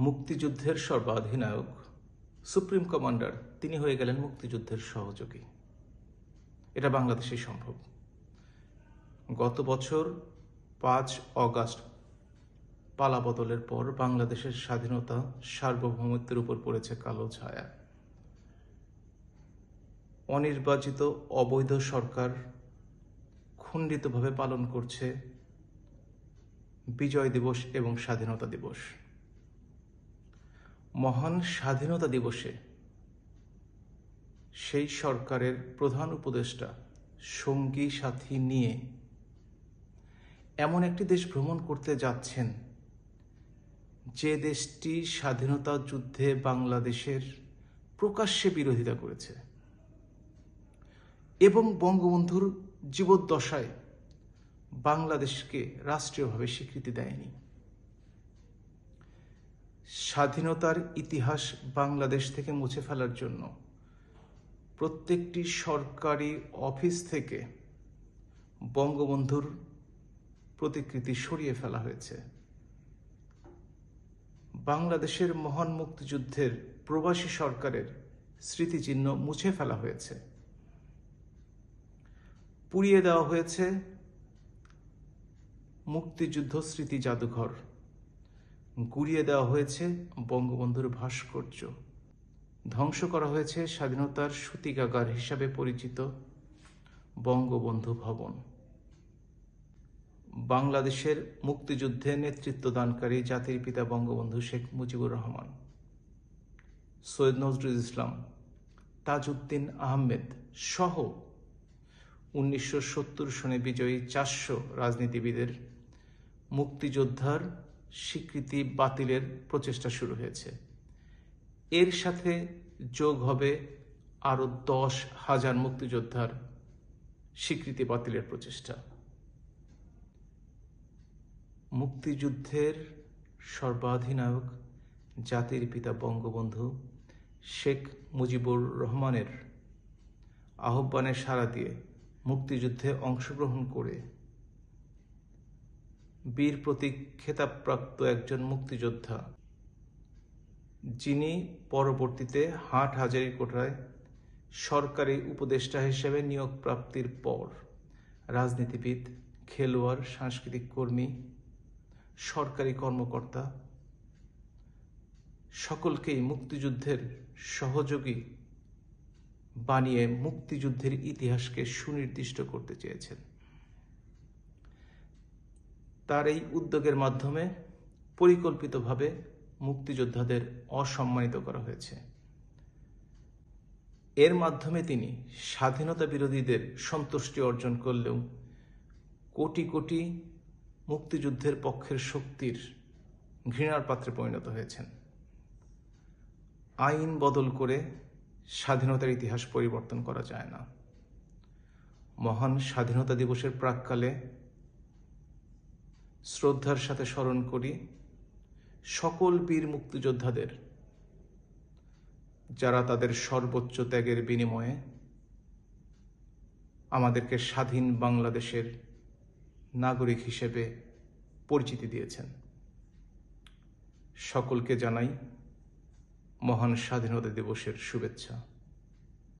মুক্তিযুদ্ধের সর্বাধিনায়ক supreme commander তিনি হয়ে গেলেন মুক্তিযুদ্ধের সহযোগী। এটা বাংলাদেশে সম্ভব। গত বছর 5 অগাস্ট পালাবদলের পর বাংলাদেশের স্বাধীনতা সার্বভৌমত্বের উপর পড়েছে কালো ছায়া। অনির্বাচিত অবৈধ সরকার খণ্ডিতভাবে পালন করছে বিজয় দিবস এবং স্বাধীনতা দিবস। মহান স্বাধীনতা দিবসে সেই সরকারের প্রধান উপদেষ্টা সঙ্গী সাথী নিয়ে এমন একটি দেশ ভ্রমণ করতে যাচ্ছেন যে দেশটি স্বাধীনতা যুদ্ধে বাংলাদেশের প্রকাশ্যে বিরোধিতা করেছে এবং বঙ্গবন্ধুর জীবদ্দশায় বাংলাদেশকে রাষ্ট্রীয়ভাবে স্বীকৃতি দেয়নি। স্বাধীনতার ইতিহাস বাংলাদেশ থেকে মুছে ফেলার জন্য প্রত্যেকটি সরকারি অফিস থেকে বঙ্গবন্ধুর প্রতিকৃতি সরিয়ে ফেলা হয়েছে। বাংলাদেশের মহান মুক্তিযুদ্ধের প্রবাসী সরকারের স্মৃতিচিহ্ন মুছে ফেলা হয়েছে। পুড়িয়ে দেওয়া হয়েছে মুক্তিযুদ্ধ স্মৃতি জাদুঘর, গুড়িয়ে দেওয়া হয়েছে বঙ্গবন্ধুর ভাস্কর্য, ধ্বংস করা হয়েছে স্বাধীনতার সূতিকাগার হিসাবে পরিচিত বঙ্গবন্ধু ভবন। বাংলাদেশের মুক্তিযুদ্ধে নেতৃত্বদানকারী জাতির পিতা বঙ্গবন্ধু শেখ মুজিবুর রহমান, সৈয়দ নজরুল ইসলাম, তাজউদ্দিন আহমেদ সহ 1970 সনে বিজয়ী 400 রাজনীতিবিদের মুক্তিযোদ্ধার স্বীকৃতি বাতিলের প্রচেষ্টা শুরু হয়েছে। এর সাথে যোগ হবে আরো 10,000 মুক্তিযোদ্ধার স্বীকৃতি বাতিলের প্রচেষ্টা। মুক্তিযুদ্ধের সর্বাধিনায়ক জাতির পিতা বঙ্গবন্ধু শেখ মুজিবুর রহমানের আহ্বানে সাড়া দিয়ে মুক্তিযুদ্ধে অংশগ্রহণ করে বীর প্রতীক খেতাবপ্রাপ্ত একজন মুক্তিযোদ্ধা, যিনি পরবর্তীতে হাটহাজারীকোটায় সরকারি উপদেষ্টা হিসেবে নিয়োগ প্রাপ্তির পর রাজনীতিবিদ, খেলোয়াড়, সাংস্কৃতিক কর্মী, সরকারি কর্মকর্তা সকলকেই মুক্তিযুদ্ধের সহযোগী বানিয়ে মুক্তিযুদ্ধের ইতিহাসকে সুনির্দিষ্ট করতে চেয়েছেন। তার এই উদ্যোগের মাধ্যমে পরিকল্পিতভাবে মুক্তিযোদ্ধাদের অসম্মানিত করা হয়েছে। এর মাধ্যমে তিনি স্বাধীনতা বিরোধীদের সন্তুষ্টি অর্জন করলেও কোটি কোটি মুক্তিযুদ্ধের পক্ষের শক্তির ঘৃণার পাত্রে পরিণত হয়েছেন। আইন বদল করে স্বাধীনতার ইতিহাস পরিবর্তন করা যায় না। মহান স্বাধীনতা দিবসের প্রাক্কালে শ্রদ্ধার সাথে স্মরণ করি সকল বীর মুক্তিযোদ্ধাদের, যারা তাদের সর্বোচ্চ ত্যাগের বিনিময়ে আমাদেরকে স্বাধীন বাংলাদেশের নাগরিক হিসেবে পরিচিতি দিয়েছেন। সকলকে জানাই মহান স্বাধীনতা দিবসের শুভেচ্ছা।